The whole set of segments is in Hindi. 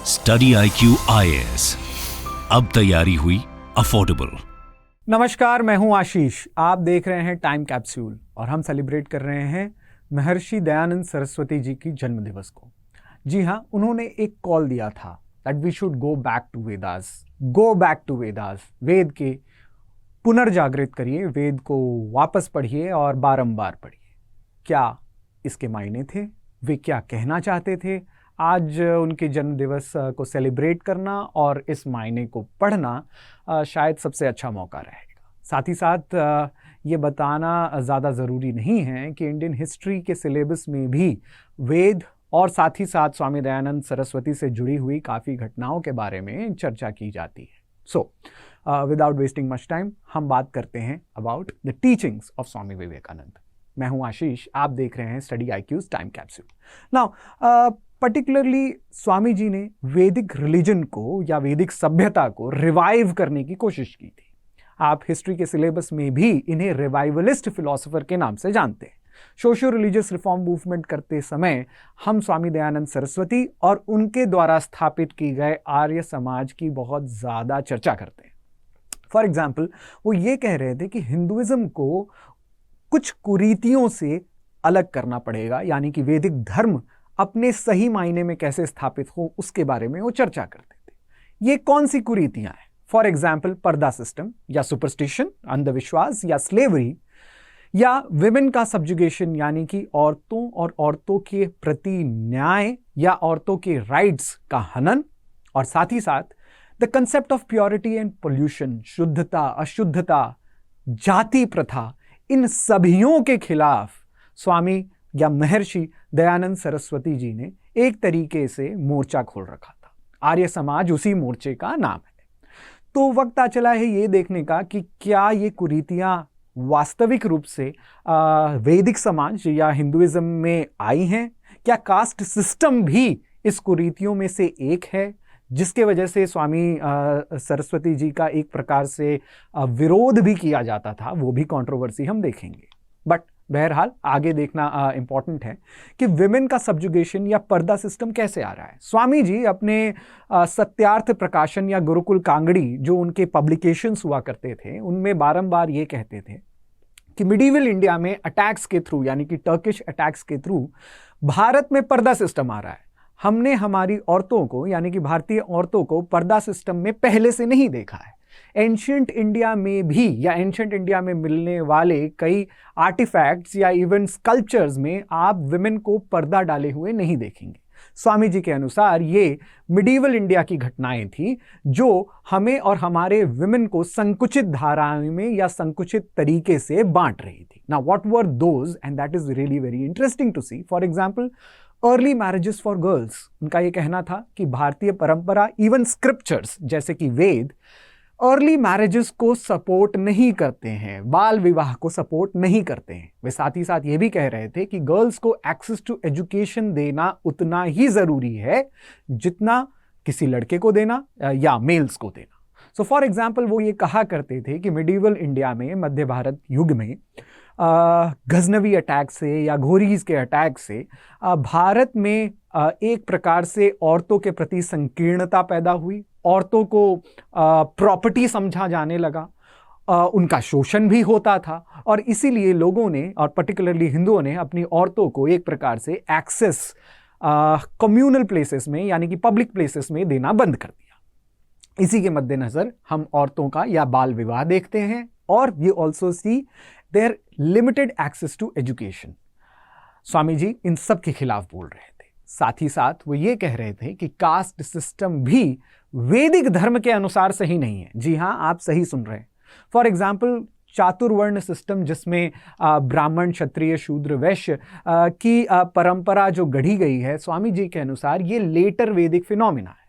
स्टडी IQ IAS, अब तैयारी हुई अफोर्डेबल। नमस्कार, मैं हूं आशीष। आप देख रहे हैं टाइम कैप्सूल और हम सेलिब्रेट कर रहे हैं महर्षि दयानंद सरस्वती जी की जन्म दिवस को। जी हाँ, उन्होंने एक कॉल दिया था that we should go back to Vedas, go back to Vedas. वेद के पुनर्जागृत करिए, वेद को वापस पढ़िए और बारंबार पढ़िए। क्या इसके मायने थे? वे क्या कहना चाहते थे? आज उनके जन्म दिवस को सेलिब्रेट करना और इस मायने को पढ़ना शायद सबसे अच्छा मौका रहेगा। साथ ही साथ ये बताना ज़्यादा ज़रूरी नहीं है कि इंडियन हिस्ट्री के सिलेबस में भी वेद और साथ ही साथ स्वामी दयानंद सरस्वती से जुड़ी हुई काफ़ी घटनाओं के बारे में चर्चा की जाती है। So without wasting much time हम बात करते हैं about the teachings of Swami Vivekananda. मैं हूं आशीष, आप देख रहे हैं study IQ's time capsule. Now particularly Swami ji ने वैदिक रिलीजन को या वैदिक सभ्यता को रिवाइव करने की कोशिश की थी। आप हिस्ट्री के सिलेबस में भी इन्हें रिवाइवलिस्ट फिलोसोफर के नाम से जानते हैं। सोशियो रिलीजियस रिफॉर्म मूवमेंट करते समय हम स्वामी दयानंद सरस्वती और उनके द्वारा स्थापित की गए आर्य समाज की बहुत ज़्यादा चर्चा करते हैं। फॉर एग्जाम्पल, वो ये कह रहे थे कि हिंदुइज्म को कुछ कुरीतियों से अलग करना पड़ेगा, यानी कि वैदिक धर्म अपने सही मायने में कैसे स्थापित हो उसके बारे में वो चर्चा करते थे। ये कौन सी कुरीतियां हैं? फॉर एग्जाम्पल, पर्दा सिस्टम या सुपरस्टिशन, अंधविश्वास या स्लेवरी, या विमेन का सब्जुगेशन यानी कि औरतों और औरतों के प्रति न्याय या औरतों के राइट्स का हनन, और साथ ही साथ the concept of purity and pollution, शुद्धता, अशुद्धता, जाति प्रथा, इन सभियों के खिलाफ स्वामी या महर्षि दयानंद सरस्वती जी ने एक तरीके से मोर्चा खोल रखा था। आर्य समाज उसी मोर्चे का नाम है। तो वक्त आ चला है ये देखने का कि क्या ये कुरीतियां वास्तविक रूप से वैदिक समाज या हिंदुइज्म में आई हैं? क्या कास्ट सिस्टम भी इस कुरीतियों में से एक है, जिसके वजह से स्वामी सरस्वती जी का एक प्रकार से विरोध भी किया जाता था? वो भी कंट्रोवर्सी हम देखेंगे। बट बहरहाल आगे देखना इंपॉर्टेंट है कि विमेन का सब्जुगेशन या पर्दा सिस्टम कैसे आ रहा है। स्वामी जी अपने सत्यार्थ प्रकाशन या गुरुकुल कांगड़ी, जो उनके पब्लिकेशंस हुआ करते थे, उनमें बारंबार ये कहते थे कि मिडीवल इंडिया में अटैक्स के थ्रू, यानी कि टर्किश अटैक्स के थ्रू भारत में पर्दा सिस्टम आ रहा है। हमने हमारी औरतों को, यानी कि भारतीय औरतों को पर्दा सिस्टम में पहले से नहीं देखा है। एंशिएंट इंडिया में भी या एंशिएंट इंडिया में मिलने वाले कई आर्टिफैक्ट्स या इवन स्कल्पचर्स में आप विमेन को पर्दा डाले हुए नहीं देखेंगे। स्वामी जी के अनुसार ये मिडीवल इंडिया की घटनाएं थी जो हमें और हमारे विमेन को संकुचित धाराओं में या संकुचित तरीके से बांट रही थी। Now what were those, and that is really very interesting to see. For example, early marriages for girls. उनका ये कहना था कि भारतीय परंपरा, इवन स्क्रिप्चर्स जैसे कि वेद, अर्ली मैरिजेस को सपोर्ट नहीं करते हैं, बाल विवाह को सपोर्ट नहीं करते हैं। वे साथ ही साथ ये भी कह रहे थे कि गर्ल्स को एक्सेस टू एजुकेशन देना उतना ही जरूरी है जितना किसी लड़के को देना या मेल्स को देना। सो फॉर एग्जाम्पल, वो ये कहा करते थे कि मिडीवल इंडिया में, मध्य भारत युग में, गजनवी अटैक से या घोरीज के अटैक से भारत में एक प्रकार से औरतों के प्रति संकीर्णता पैदा हुई। औरतों को प्रॉपर्टी समझा जाने लगा, उनका शोषण भी होता था, और इसीलिए लोगों ने, और पर्टिकुलरली हिंदुओं ने, अपनी औरतों को एक प्रकार से एक्सेस कम्युनल प्लेसेस में, यानी कि पब्लिक प्लेसेस में देना बंद कर दिया। इसी के मद्देनजर हम औरतों का या बाल विवाह देखते हैं, और we also see there limited access to education. Swami ji इन सब के खिलाफ बोल रहे थे। साथ ही साथ वो ये कह रहे थे कि कास्ट सिस्टम भी वैदिक धर्म के अनुसार सही नहीं है। जी हाँ, आप सही सुन रहे हैं। फॉर एग्जाम्पल, चातुर्वर्ण सिस्टम, जिसमें ब्राह्मण, क्षत्रिय, शूद्र, वैश्य की परंपरा जो गढ़ी गई है, स्वामी जी के अनुसार ये लेटर वैदिक फिनोमिना है।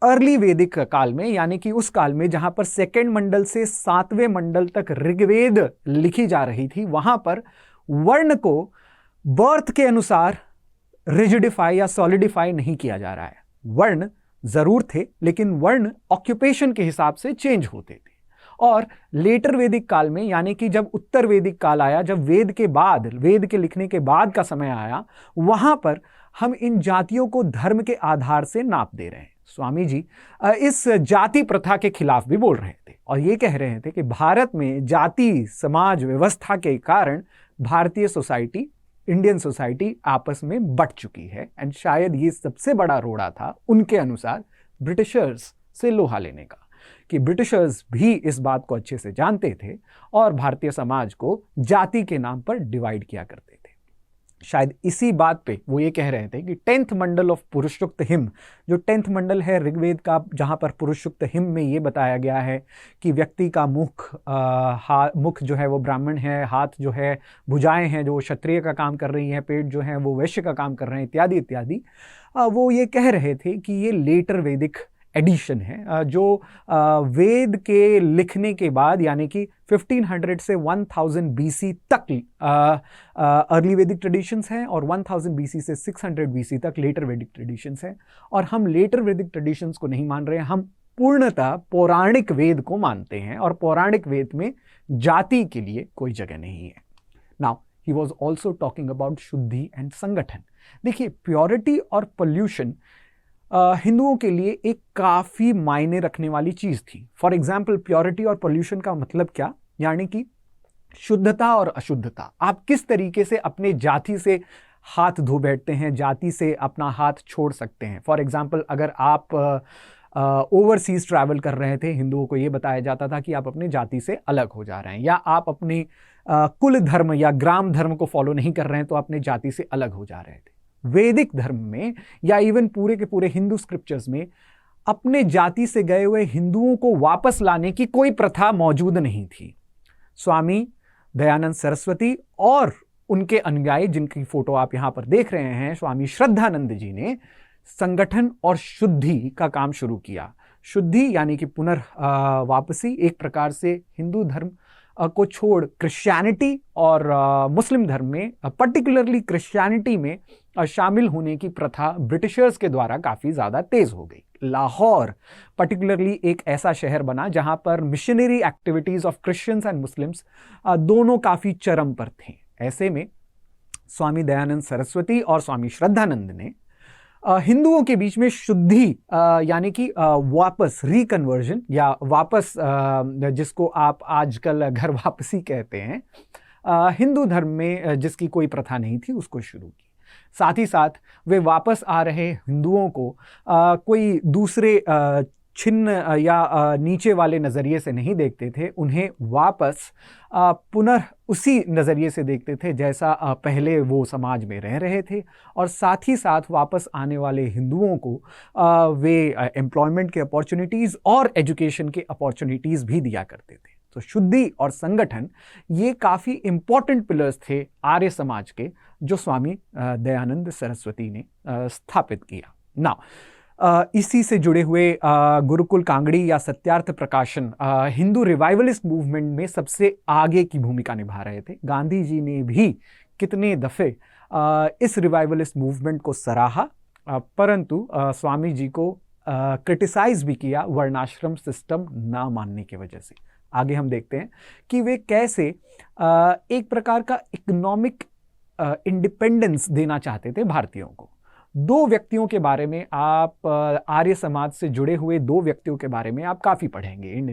अर्ली वैदिक काल में, यानी कि उस काल में जहां पर सेकेंड मंडल से 7वें मंडल तक ऋग्वेद लिखी जा रही थी, वहां पर वर्ण को बर्थ के अनुसार रिजिडिफाई या सॉलिडिफाई नहीं किया जा रहा है। वर्ण जरूर थे, लेकिन वर्ण ऑक्यूपेशन के हिसाब से चेंज होते थे। और लेटर वैदिक काल में, यानी कि जब उत्तर वैदिक काल आया, जब वेद के बाद, वेद के लिखने के बाद का समय आया, वहां पर हम इन जातियों को धर्म के आधार से नाप दे रहे हैं। स्वामी जी इस जाति प्रथा के खिलाफ भी बोल रहे थे और ये कह रहे थे कि भारत में जाति समाज व्यवस्था के कारण भारतीय सोसाइटी, इंडियन सोसाइटी आपस में बट चुकी है एंड शायद ये सबसे बड़ा रोड़ा था उनके अनुसार ब्रिटिशर्स से लोहा लेने का, कि ब्रिटिशर्स भी इस बात को अच्छे से जानते थे और भारतीय समाज को जाति के नाम पर डिवाइड किया करते थे। शायद इसी बात पे वो ये कह रहे थे कि 10th मंडल ऑफ पुरुषोक्त हिम, जो 10th मंडल है ऋग्वेद का, जहाँ पर पुरुषोक्त हिम में ये बताया गया है कि व्यक्ति का मुख जो है वो ब्राह्मण है, हाथ जो है, भुजाएं हैं जो क्षत्रिय का काम कर रही हैं, पेट जो है वो वैश्य का काम कर रहे हैं, इत्यादि इत्यादि। वो ये कह रहे थे कि ये लेटर वैदिक एडिशन है जो वेद के लिखने के बाद यानी कि 1500 से 1000 BC तक अर्ली वैदिक ट्रेडिशंस हैं और 1000 BC से 600 BC तक लेटर वैदिक ट्रेडिशंस हैं। और हम लेटर वैदिक ट्रेडिशंस को नहीं मान रहे हैं, हम पूर्णतः पौराणिक वेद को मानते हैं और पौराणिक वेद में जाति के लिए कोई जगह नहीं है। Now he was also talking about शुद्धि एंड संगठन। देखिए, प्योरिटी और पोल्यूशन हिंदुओं के लिए एक काफ़ी मायने रखने वाली चीज़ थी। फॉर एग्जाम्पल, प्योरिटी और पोल्यूशन का मतलब क्या, यानी कि शुद्धता और अशुद्धता। आप किस तरीके से अपने जाति से हाथ धो बैठते हैं, जाति से अपना हाथ छोड़ सकते हैं। फॉर एग्जाम्पल, अगर आप ओवरसीज ट्रैवल कर रहे थे, हिंदुओं को ये बताया जाता था कि आप अपने जाति से अलग हो जा रहे हैं, या आप अपने कुल धर्म या ग्राम धर्म को फॉलो नहीं कर रहे हैं तो अपने जाति से अलग हो जा रहे थे। वैदिक धर्म में या इवन पूरे के पूरे हिंदू स्क्रिप्चर्स में अपने जाति से गए हुए हिंदुओं को वापस लाने की कोई प्रथा मौजूद नहीं थी। स्वामी दयानंद सरस्वती और उनके अनुयायी, जिनकी फोटो आप यहां पर देख रहे हैं, स्वामी श्रद्धानंद जी ने संगठन और शुद्धि का काम शुरू किया। शुद्धि यानी कि पुनर्वापसी, एक प्रकार से हिंदू धर्म को छोड़ क्रिश्चियनिटी और मुस्लिम धर्म में, पर्टिकुलरली क्रिश्चियनिटी में शामिल होने की प्रथा ब्रिटिशर्स के द्वारा काफ़ी ज़्यादा तेज़ हो गई। लाहौर पर्टिकुलरली एक ऐसा शहर बना जहां पर missionary activities of Christians and Muslims दोनों काफ़ी चरम पर थे। ऐसे में स्वामी दयानंद सरस्वती और स्वामी श्रद्धानंद ने हिंदुओं के बीच में शुद्धि यानी कि वापस रिकन्वर्जन या वापस जिसको आप आजकल घर वापसी कहते हैं, हिंदू धर्म में जिसकी कोई प्रथा नहीं थी, उसको शुरू की। साथ ही साथ वे वापस आ रहे हिंदुओं को कोई दूसरे छिन्न या नीचे वाले नज़रिए से नहीं देखते थे, उन्हें वापस पुनः उसी नज़रिए से देखते थे जैसा पहले वो समाज में रह रहे थे। और साथ ही साथ वापस आने वाले हिंदुओं को वे एम्प्लॉयमेंट के अपॉर्चुनिटीज़ और एजुकेशन के अपॉर्चुनिटीज़ भी दिया करते थे। तो शुद्धि और संगठन ये काफ़ी इम्पॉर्टेंट पिलर्स थे आर्य समाज के, जो स्वामी दयानंद सरस्वती ने स्थापित किया। नाउ इसी से जुड़े हुए गुरुकुल कांगड़ी या सत्यार्थ प्रकाशन हिंदू रिवाइवलिस्ट मूवमेंट में सबसे आगे की भूमिका निभा रहे थे। गांधी जी ने भी कितने दफ़े इस रिवाइवलिस्ट मूवमेंट को सराहा, परंतु स्वामी जी को क्रिटिसाइज भी किया वर्णाश्रम सिस्टम ना मानने की वजह से। आगे हम देखते हैं कि वे कैसे एक प्रकार का इकोनॉमिक इंडिपेंडेंस देना चाहते थे भारतीयों को। दो व्यक्तियों के बारे में आप आर्य समाज से जुड़े हुए दो व्यक्तियों के बारे में आप काफ़ी पढ़ेंगे in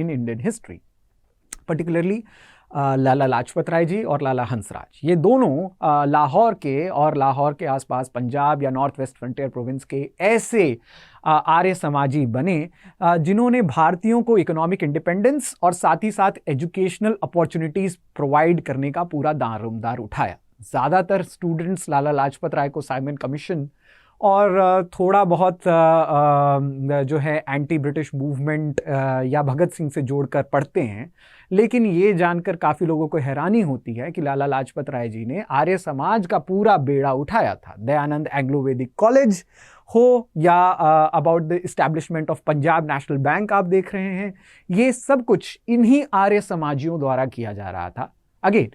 Indian history, particularly Lala Lajpat Rai ji और लाला हंसराज। ये दोनों लाहौर के और लाहौर के आसपास पंजाब या नॉर्थ वेस्ट फ्रंटियर प्रोविंस के ऐसे आर्य समाजी बने जिन्होंने भारतीयों को इकोनॉमिक इंडिपेंडेंस और साथ ही साथ एजुकेशनल अपॉर्चुनिटीज़ प्रोवाइड करने का पूरा दारोमदार उठाया। ज़्यादातर स्टूडेंट्स लाला लाजपत राय को साइमन कमीशन और थोड़ा बहुत जो है एंटी ब्रिटिश मूवमेंट या भगत सिंह से जोड़कर पढ़ते हैं, लेकिन ये जानकर काफ़ी लोगों को हैरानी होती है कि लाला लाजपत राय जी ने आर्य समाज का पूरा बेड़ा उठाया था। दयानंद एंग्लो वैदिक कॉलेज हो या about the establishment of Punjab national bank आप देख रहे हैं, ये सब कुछ इन्हीं आर्य समाजियों द्वारा किया जा रहा था। अगेन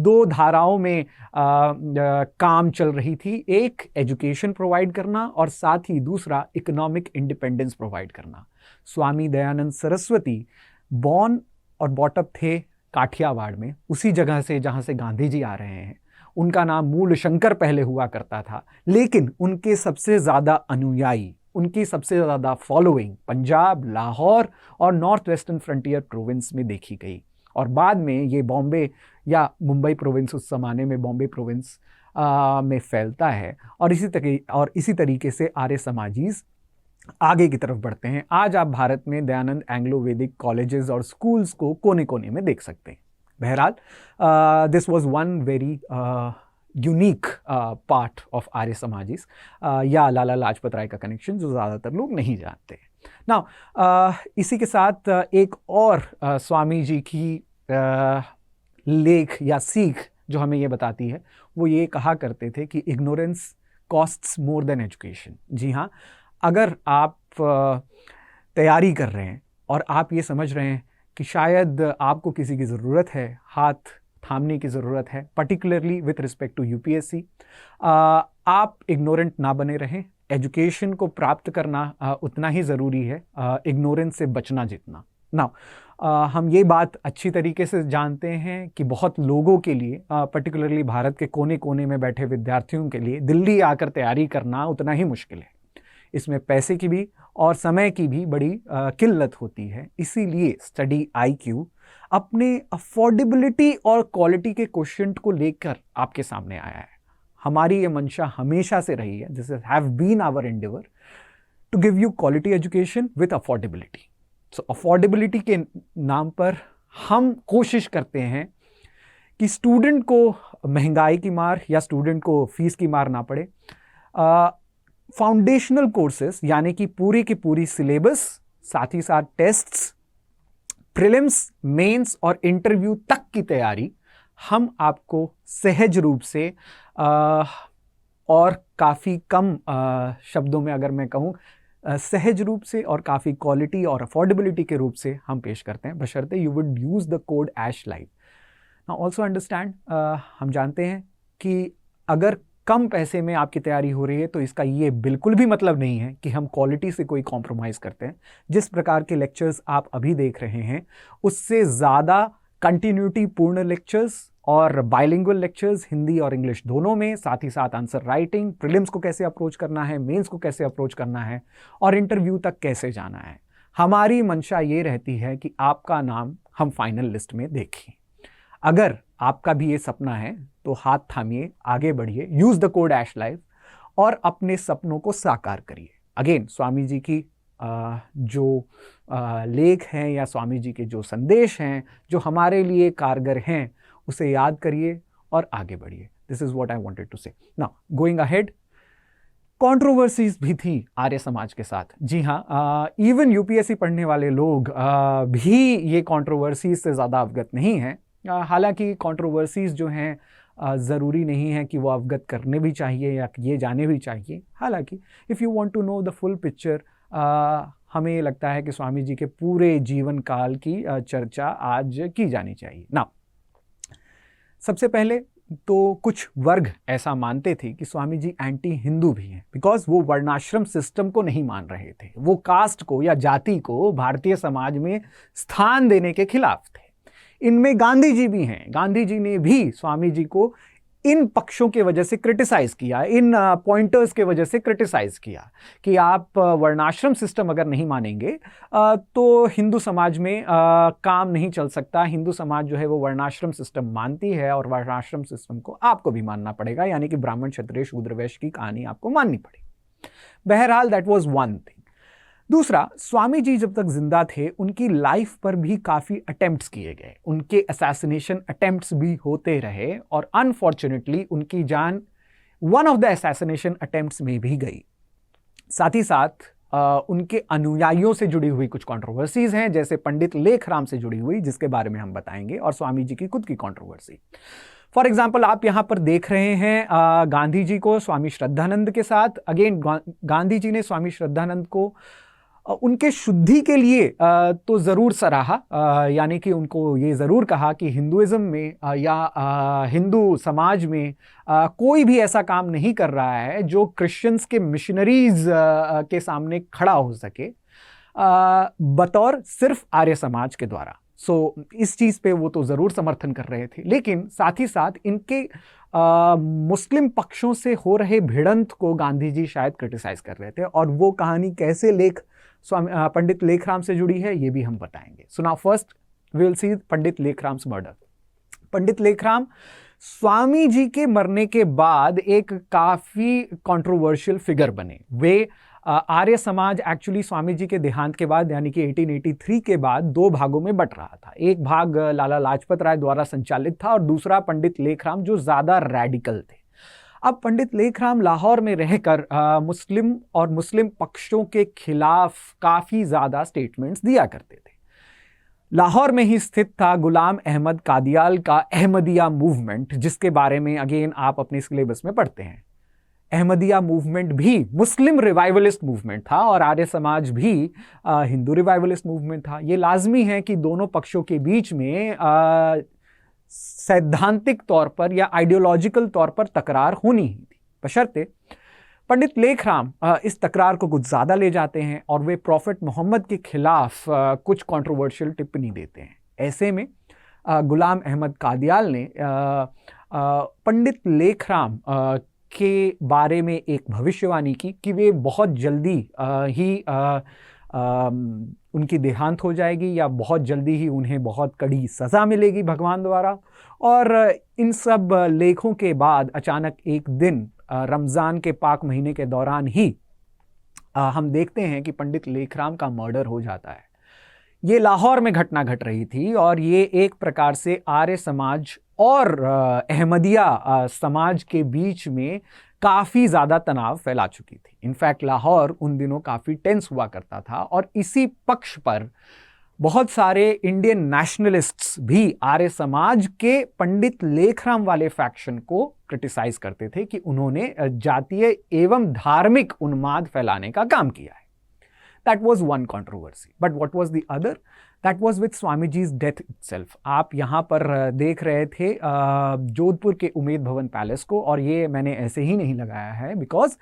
दो धाराओं में काम चल रही थी, एक एजुकेशन प्रोवाइड करना और साथ ही दूसरा इकोनॉमिक इंडिपेंडेंस प्रोवाइड करना। स्वामी दयानंद सरस्वती बॉर्न और बॉटअप थे काठियावाड़ में, उसी जगह से जहाँ से गांधी जी आ रहे हैं। उनका नाम मूल शंकर पहले हुआ करता था, लेकिन उनके सबसे ज़्यादा अनुयायी उनकी सबसे ज़्यादा फॉलोइंग पंजाब, लाहौर और नॉर्थ वेस्टर्न फ्रंटियर प्रोविंस में देखी गई। और बाद में ये बॉम्बे या मुंबई प्रोविंस, उस ज़माने में बॉम्बे प्रोविंस में फैलता है। और इसी तरीके से आर्य समाजीज आगे की तरफ बढ़ते हैं। आज आप भारत में दयानंद एंग्लो वैदिक कॉलेजेस और स्कूल्स को कोने कोने में देख सकते हैं। बहरहाल, this was one very unique part of Arya Samaj's या लाला लाजपत राय का कनेक्शन जो ज़्यादातर लोग नहीं जानते। नाउ इसी के साथ एक और स्वामी जी की लेख या सीख जो हमें ये बताती है, वो ये कहा करते थे कि ignorance costs more than education. जी हाँ, अगर आप तैयारी कर रहे हैं और आप ये समझ रहे हैं कि शायद आपको किसी की ज़रूरत है, हाथ थामने की ज़रूरत है, particularly with respect to UPSC, आप इग्नोरेंट ना बने रहें। एजुकेशन को प्राप्त करना उतना ही ज़रूरी है इग्नोरेंस से बचना जितना। नाउ हम ये बात अच्छी तरीके से जानते हैं कि बहुत लोगों के लिए, पर्टिकुलरली भारत के कोने कोने में बैठे विद्यार्थियों के लिए दिल्ली आकर तैयारी करना उतना ही मुश्किल है। इसमें पैसे की भी और समय की भी बड़ी किल्लत होती है। इसीलिए स्टडी IQ अपने अफोर्डेबिलिटी और क्वालिटी के क्वेश्चन को लेकर आपके सामने आया है। हमारी ये मंशा हमेशा से रही है, this have been our endeavour to give you quality education with affordability. So affordability के नाम पर हम कोशिश करते हैं कि स्टूडेंट को महंगाई की मार या स्टूडेंट को फीस की मार ना पड़े। फाउंडेशनल कोर्सेज यानी कि पूरी की पूरी सिलेबस, साथ ही साथ टेस्ट्स, प्रीलिम्स, मेंस और इंटरव्यू तक की तैयारी हम आपको सहज रूप से और काफ़ी कम शब्दों में अगर मैं कहूँ, सहज रूप से और काफ़ी क्वालिटी और अफोर्डेबिलिटी के रूप से हम पेश करते हैं, बशर्ते you would use the code ASH live. Now also understand, हम जानते हैं कि अगर कम पैसे में आपकी तैयारी हो रही है तो इसका ये बिल्कुल भी मतलब नहीं है कि हम क्वालिटी से कोई कॉम्प्रोमाइज़ करते हैं। जिस प्रकार के लेक्चर्स आप अभी देख रहे हैं उससे ज़्यादा कंटिन्यूटी पूर्ण लेक्चर्स और बाइलिंगुअल लेक्चर्स हिंदी और इंग्लिश दोनों में, साथ ही साथ आंसर राइटिंग, प्रीलिम्स को कैसे अप्रोच करना है, मेंस को कैसे अप्रोच करना है और इंटरव्यू तक कैसे जाना है। हमारी मंशा ये रहती है कि आपका नाम हम फाइनल लिस्ट में देखें। अगर आपका भी ये सपना है तो हाथ थामिए, आगे बढ़िए, use the code ASH live और अपने सपनों को साकार करिए। अगेन, स्वामी जी की जो लेख हैं या स्वामी जी के जो संदेश हैं जो हमारे लिए कारगर हैं, उसे याद करिए और आगे बढ़िए। This is what I wanted to say. Now going ahead, controversies भी थी आर्य समाज के साथ। जी हाँ, इवन यूपीएससी पढ़ने वाले लोग भी ये कंट्रोवर्सीज से ज़्यादा अवगत नहीं हैं। हालांकि कंट्रोवर्सीज जो हैं ज़रूरी नहीं है कि वो अवगत करने भी चाहिए या ये जाने भी चाहिए। हालांकि if you want to know the full picture, हमें ये लगता है कि स्वामी जी के पूरे जीवन काल की चर्चा आज की जानी चाहिए। नाउ सबसे पहले तो कुछ वर्ग ऐसा मानते थे कि स्वामी जी एंटी हिंदू भी हैं, बिकॉज वो वर्णाश्रम सिस्टम को नहीं मान रहे थे। वो कास्ट को या जाति को भारतीय समाज में स्थान देने के खिलाफ थे। इनमें गांधी जी भी हैं। गांधी जी ने भी स्वामी जी को इन पक्षों के वजह से क्रिटिसाइज किया, इन पॉइंटर्स के वजह से क्रिटिसाइज किया कि आप वर्णाश्रम सिस्टम अगर नहीं मानेंगे तो हिंदू समाज में काम नहीं चल सकता। हिंदू समाज जो है वो वर्णाश्रम सिस्टम मानती है और वर्णाश्रम सिस्टम को आपको भी मानना पड़ेगा, यानी कि ब्राह्मण, क्षत्रिय, शूद्र, वैश्य की कहानी आपको माननी पड़ेगी। बहरहाल, दैट वाज वन थिंग। दूसरा, स्वामी जी जब तक जिंदा थे उनकी लाइफ पर भी काफ़ी अटेम्प्ट्स किए गए, उनके असैसिनेशन अटेम्प्ट्स भी होते रहे और अनफॉर्चुनेटली उनकी जान one of the assassination attempts में भी गई। साथ ही साथ उनके अनुयायियों से जुड़ी हुई कुछ कंट्रोवर्सीज हैं, जैसे पंडित लेखराम से जुड़ी हुई, जिसके बारे में हम बताएंगे, और स्वामी जी की खुद की कंट्रोवर्सी। फॉर एग्जाम्पल, आप यहाँ पर देख रहे हैं गांधी जी को स्वामी श्रद्धानंद के साथ। अगेन, गांधी जी ने स्वामी श्रद्धानंद को उनके शुद्धि के लिए तो ज़रूर सराहा, यानी कि उनको ये ज़रूर कहा कि हिंदुइज्म में या हिंदू समाज में कोई भी ऐसा काम नहीं कर रहा है जो क्रिश्चियंस के मिशनरीज के सामने खड़ा हो सके बतौर सिर्फ आर्य समाज के द्वारा। सो इस चीज़ पे वो तो ज़रूर समर्थन कर रहे थे, लेकिन साथ ही साथ इनके मुस्लिम पक्षों से हो रहे भिड़ंत को गांधी जी शायद क्रिटिसाइज कर रहे थे। और वो कहानी कैसे पंडित लेखराम से जुड़ी है ये भी हम बताएंगे। So now first we will see Pandit Lekhram's murder. Pandit Lekhram Swami ji के मरने के बाद एक काफी कंट्रोवर्शियल फिगर बने। वे आर्य समाज एक्चुअली स्वामी जी के देहांत के बाद यानी कि 1883 के बाद दो भागों में बंट रहा था। एक भाग लाला लाजपत राय द्वारा संचालित था और दूसरा पंडित लेखराम जो ज्यादा रैडिकल थे। अब पंडित लेखराम लाहौर में रहकर मुस्लिम और मुस्लिम पक्षों के खिलाफ काफी ज्यादा स्टेटमेंट्स दिया करते थे। लाहौर में ही स्थित था गुलाम अहमद कादियाल का अहमदिया मूवमेंट, जिसके बारे में अगेन आप अपने सिलेबस में पढ़ते हैं। अहमदिया मूवमेंट भी मुस्लिम रिवाइवलिस्ट मूवमेंट था और आर्य समाज भी हिंदू रिवाइवलिस्ट मूवमेंट था। ये लाजमी है कि दोनों पक्षों के बीच में सैद्धांतिक तौर पर या आइडियोलॉजिकल तौर पर तकरार होनी ही थी, बशर्ते पंडित लेखराम इस तकरार को कुछ ज्यादा ले जाते हैं और वे प्रॉफिट मोहम्मद के खिलाफ कुछ कंट्रोवर्शियल टिप्पणी देते हैं। ऐसे में गुलाम अहमद कादियाल ने पंडित लेखराम के बारे में एक भविष्यवाणी की कि वे बहुत जल्दी ही उनकी देहांत हो जाएगी या बहुत जल्दी ही उन्हें बहुत कड़ी सज़ा मिलेगी भगवान द्वारा। और इन सब लेखों के बाद अचानक एक दिन रमज़ान के पाक महीने के दौरान ही हम देखते हैं कि पंडित लेखराम का मर्डर हो जाता है। ये लाहौर में घटना घट रही थी और ये एक प्रकार से आर्य समाज और अहमदिया समाज के बीच में काफ़ी ज़्यादा तनाव फैला चुकी थी। इनफैक्ट लाहौर उन दिनों काफ़ी टेंस हुआ करता था और इसी पक्ष पर बहुत सारे इंडियन नेशनलिस्ट्स भी आर्य समाज के पंडित लेखराम वाले फैक्शन को क्रिटिसाइज करते थे कि उन्होंने जातीय एवं धार्मिक उन्माद फैलाने का काम किया है। That was one controversy. But what was the other? That was with Swamiji's death itself. आप यहाँ पर देख रहे थे जोधपुर के उमेद भवन पैलेस को, और ये मैंने ऐसे ही नहीं लगाया है बिकॉज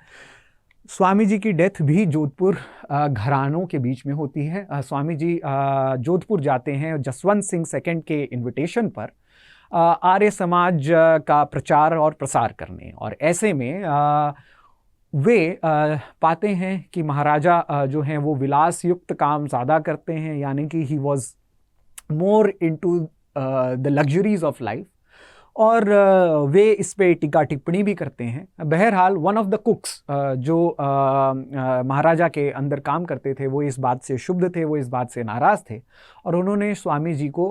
स्वामी जी की डेथ भी जोधपुर घरानों के बीच में होती है। स्वामी जी जोधपुर जाते हैं जसवंत सिंह सेकंड के इनविटेशन पर आर्य समाज का प्रचार और प्रसार करने, और ऐसे में वे पाते हैं कि महाराजा जो हैं वो विलास युक्त काम ज़्यादा करते हैं, यानी कि he was more into the luxuries of life, और वे इस पे टीका टिप्पणी भी करते हैं। बहरहाल वन ऑफ द कुक्स जो महाराजा के अंदर काम करते थे वो इस बात से क्षुब्ध थे, वो इस बात से नाराज़ थे, और उन्होंने स्वामी जी को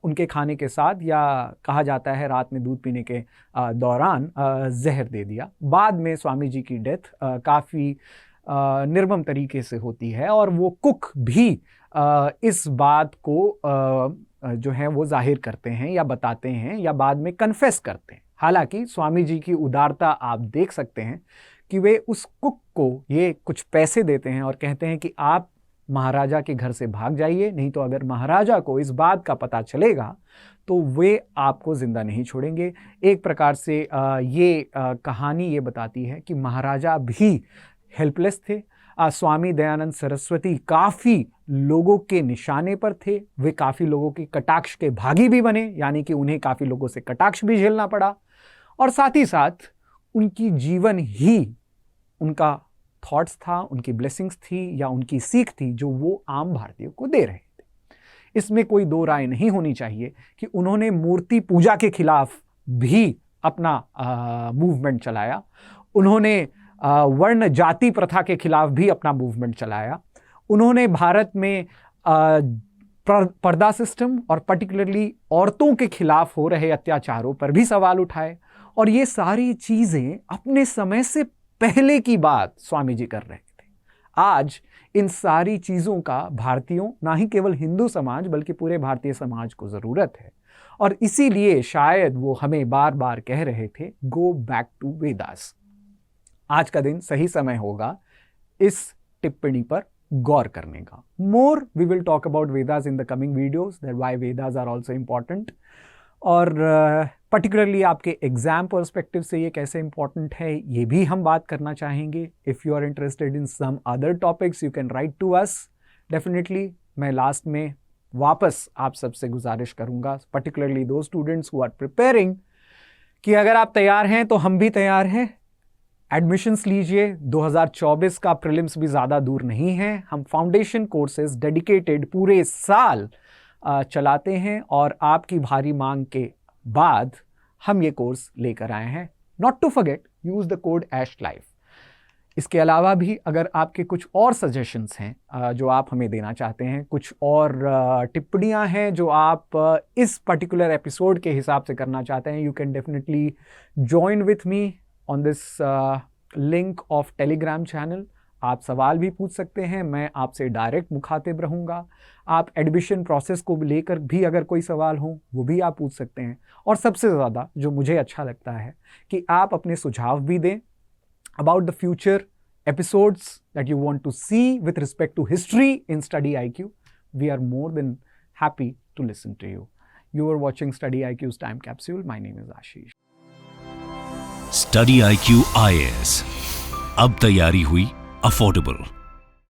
उनके खाने के साथ, या कहा जाता है रात में दूध पीने के दौरान जहर दे दिया। बाद में स्वामी जी की डेथ काफ़ी निर्मम तरीके से होती है और वो कुक भी इस बात को जो है वो जाहिर करते हैं या बताते हैं या बाद में कन्फेस करते हैं। हालांकि स्वामी जी की उदारता आप देख सकते हैं कि वे उस कुक को ये कुछ पैसे देते हैं और कहते हैं कि आप महाराजा के घर से भाग जाइए, नहीं तो अगर महाराजा को इस बात का पता चलेगा तो वे आपको जिंदा नहीं छोड़ेंगे। एक प्रकार से ये कहानी ये बताती है कि महाराजा भी हेल्पलेस थे। स्वामी दयानंद सरस्वती काफ़ी लोगों के निशाने पर थे, वे काफ़ी लोगों के कटाक्ष के भागी भी बने, यानी कि उन्हें काफ़ी लोगों से कटाक्ष भी झेलना पड़ा, और साथ ही साथ उनकी जीवन ही उनका थॉट्स था, उनकी ब्लेसिंग्स थी या उनकी सीख थी जो वो आम भारतीयों को दे रहे थे। इसमें कोई दो राय नहीं होनी चाहिए कि उन्होंने मूर्ति पूजा के खिलाफ भी अपना मूवमेंट चलाया, उन्होंने वर्ण जाति प्रथा के खिलाफ भी अपना मूवमेंट चलाया, उन्होंने भारत में पर्दा सिस्टम और पर्टिकुलरली औरतों के खिलाफ हो रहे अत्याचारों पर भी सवाल उठाए, और ये सारी चीज़ें अपने समय से पहले की बात स्वामी जी कर रहे थे। आज इन सारी चीज़ों का भारतीयों, ना ही केवल हिंदू समाज बल्कि पूरे भारतीय समाज को ज़रूरत है, और इसीलिए शायद वो हमें बार बार कह रहे थे गो बैक टू वेदास। आज का दिन सही समय होगा इस टिप्पणी पर गौर करने का। More we will talk about Vedas in the coming videos, that why Vedas are also important, और पर्टिकुलरली आपके एग्जाम पर्सपेक्टिव से ये कैसे इंपॉर्टेंट है ये भी हम बात करना चाहेंगे। If you are interested in some other topics you can write to us definitely. मैं लास्ट में वापस आप सबसे गुजारिश करूंगा, पर्टिकुलरली दो स्टूडेंट्स हु आर प्रिपेयरिंग, कि अगर आप तैयार हैं तो हम भी तैयार हैं। एडमिशन्स लीजिए, 2024 का प्रीलिम्स भी ज़्यादा दूर नहीं है। हम फाउंडेशन कोर्सेज डेडिकेटेड पूरे साल चलाते हैं और आपकी भारी मांग के बाद हम ये कोर्स लेकर आए हैं। Not to forget, use the code ASHLIFE। इसके अलावा भी अगर आपके कुछ और सजेशंस हैं जो आप हमें देना चाहते हैं, कुछ और टिप्पणियां हैं जो आप इस पर्टिकुलर एपिसोड के हिसाब से करना चाहते हैं, you can definitely join with me on this link of Telegram channel. आप सवाल भी पूछ सकते हैं, मैं आपसे डायरेक्ट मुखातिब रहूँगा। आप एडमिशन प्रोसेस को लेकर भी अगर कोई सवाल हो वो भी आप पूछ सकते हैं। और सबसे ज़्यादा जो मुझे अच्छा लगता है कि आप अपने सुझाव भी दें about the future episodes that you want to see with respect to history in Study IQ. We are more than happy to listen to you. You are watching Study IQ's Time Capsule. My name is Ashish. Study IQ IAS, अब तैयारी हुई अफोर्डेबल।